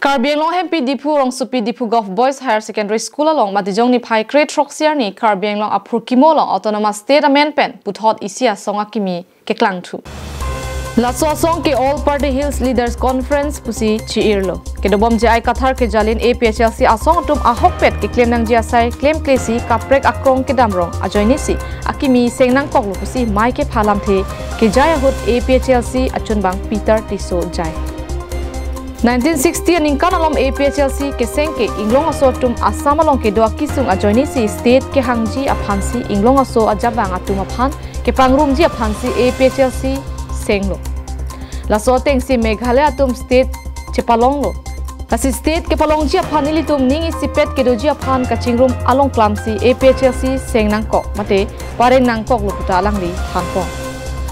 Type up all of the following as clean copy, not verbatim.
Karbi Anglong Hempi Dipu Rong Supi Dipu Golf Boys Higher Secondary School along Matijong ni Pai Kre Troxier ni Karbi Anglong Apur Kimo long Autonomous State Amendment Puthot isi asong akimi ke klang thu. La so asong ke All Party Hills Leaders Conference pusi chiir lo. Ke dobom je ai kathar ke jalin APHLC asong atum ahok pet ke claim nang jia sai claim klesi kaprek akrong ke damrong ajoini si akimi sengnang kok lo pusi mai ke phalam the ke jaya hut APHLC achun bang Peter Tiso jai. 1960 aning kanalom APHLC keseng ke inglong aso tum asam along ke doa kisung ajoini si state ke hangji aphansi inglong aso ajabang atum aphan ke pangrum ji aphansi APHLC senglo laso dengsi Meghalaya atum state chepalong lo kasi state ke palong ji aphanili tum ningi sipet ke doji aphan kachingrum along klamsi APHLC sengnang kok mate pareng nang kok lo puta alangli thanpo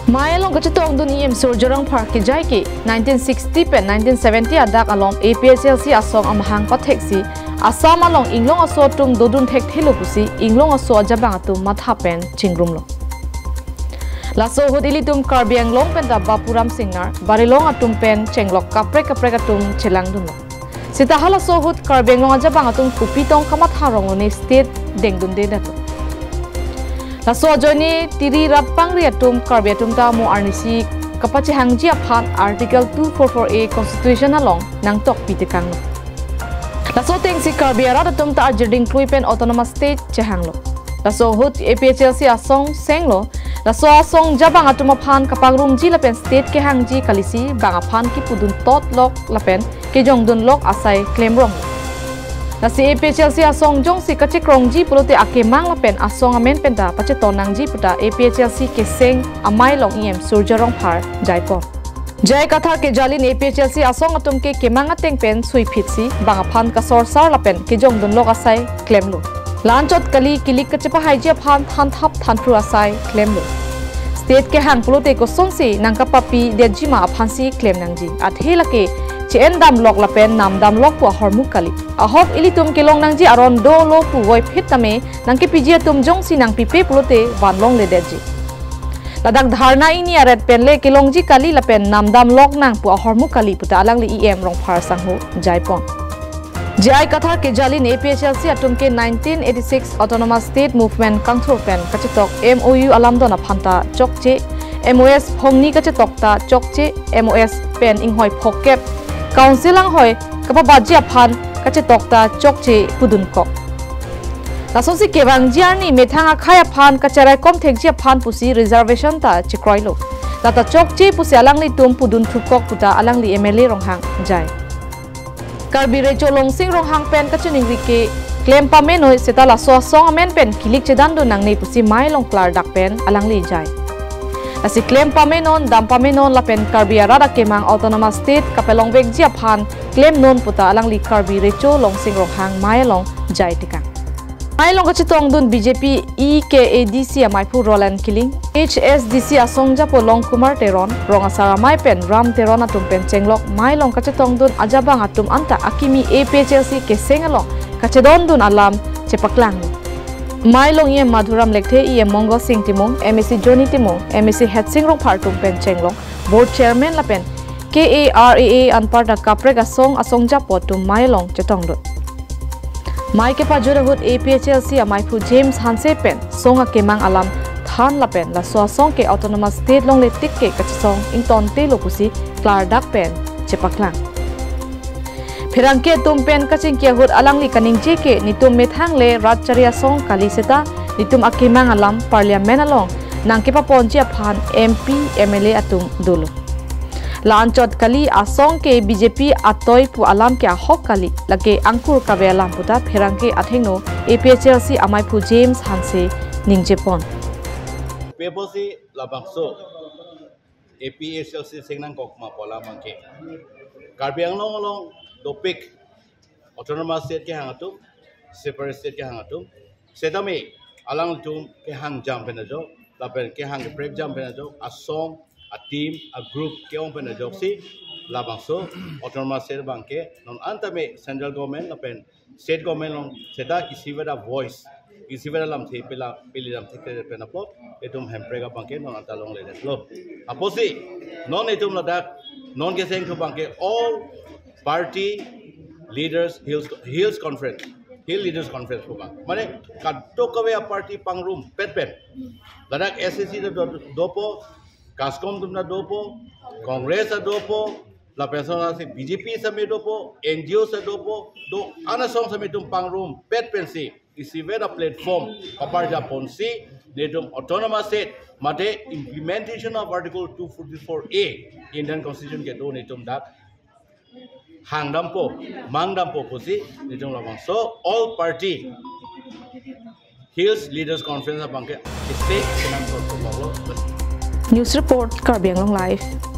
Maya long kacetong dun iem surjorang park ke jai ke 1960 pen 1970 adak along APHLC asong amahang patheksi asam along inglong aso tum dodun thek thelo pusi inglong aso ajabang atum matha pen chingrum lo laso hodili tum Karbi Anglong pen da bapuram singnar barilong atum pen chenglok kaprek atum chelang dun lo sita hala so hod Karbi Anglong ajabang atum kupitong kamat harong ne state dengdun de dato laso joni tiri rapang riatum Karbi atum ta mo arnisi kapachi hangji aphan article 244A constitution along nang tok pitekang lo laso tengsi Karbi ara atum ta ajerding kluipen autonomous state chehang lo laso hut APHLC asong senglo laso asong jabang atum aphan kapangrum ji lapen state ke hangji kalisi bang aphan ki pudun tot lok lapen ke jongdun lok asai claim rong nasi APHLC asong jong si kache krongji pulote akemang lapen asong amen penta pache tonangji puta APHLC keseng amai long iem surjarong par jaipo jai katha ke jalin APHLC asong atum ke kemang ateng pen sui phitsi bang aphan ka sorsar lapen ke jongdun lok asai claim lo lanchot kali kilik kache pa haiji aphan than thap than pru asai claim lo state ke hang pulote ko songsi nangka papi dejima aphansi claim nangji athela ke chen dam lok lapen nam dam lok pu hormuk kali ahok ilitum kelong nangji aron do lo pu woi phit tame nangke pijia tum jong si nang pipe pulote wanlong le deji ladak dharna ini aret penle kelongji kali lapen nam dam lok nang pu hormuk kali puta alang le em rong phar sangho jaipon jai katha ke jalin APHLC atum ke 1986 autonomous state movement kangthur pen kachitok MOU alam dona phanta chokche MOS phongni kachitok ta chokche MOS pen inghoi phokep council ang hoy kapabaji aphan kachitok ta chokche pudun ko lasosi kebang jiarni methanga khaya phan kacharai kom thekji aphan pusi reservation ta chikroilo tata chokche pusi alangli tum pudun thukok puta alangli MLA ronghang jai Karbi rejo longsing ronghang pen kachuning rike claim pamen hoi setala so song amen pen kilik chedan do nang nei pusi mai long klar dak pen alangli jai asi claim pamenon dam pamenon lapen Karbi arada kemang autonomous state kapelong bekji aphan claim non puta alangli Karbi rejo longsing ronghang mai long jai tikang mai long kachitong dun BJP EKADC amaipu Roland Killing HSDC asong japo long Kumar Teron rong asara mai pen Ram Teron atum pen chenglok mai long kachitong dun ajabang atum anta akimi APHLC keseng along kachedon dun alam chepaklang mai long ye Madhuram Lekthe ye Mongo Singh Timong MSc Joni Timong MSc Hetsing rong partum pen chenglong board chairman lapen KARAA anparta kaprek asong japo tum mai long chetong dun mai ke pajura hut APHLC amaipu James Hanse pen songa kemang alam than lapen la so song ke autonomous state long le tik ke kachsong ington te lokusi klar dak pen chepaklang phirang ke tum pen kaching ke hut alangli kaning je ke nitum methang le ratcharia song kaliseta nitum akemang alam parliament along nangke pa ponji aphan MP MLA atum dulu lanchot kali asong ke BJP atoi pu alam ke ahok kali lage angkur kabe alam puta pherang ke athengno APHLC amai pu James Hanse ningjepon Pebosi labangso APHLC sengnang kokma pola mangke Karbi Anglong along topik autonomous state ke hangatum separate state ke hangatum sedame alang tum ke hang jam penajo lapen ke hang prep jam penajo asong a team, a group ke on pen joksi labangso autonomous state bangke non antame central government lapen state government long seda isivera voice isivera lam the pela pili lam the pen upload etum Hemprek bangke non antalong le lo aposi non etum ladak non geseng to bangke all party Hills Conference. Hill Leaders Conference bukan. Mana kadto kawe party pangrum pet. Ladak SSC dopo, Kaskom tumna dopo, Congress dopo, la persona si BJP sa me dopo, NGO sa dopo, do anasong sa me tum pangrum pet pensi. Isivera platform kaparja ponsi netum autonomous state mate implementation of Article 244A Indian Constitution ke do netum dak hangdampo mangdampo posi netum lamang. So all party Hills Leaders Conference apangke state finance control. News report Karbiang Long Live.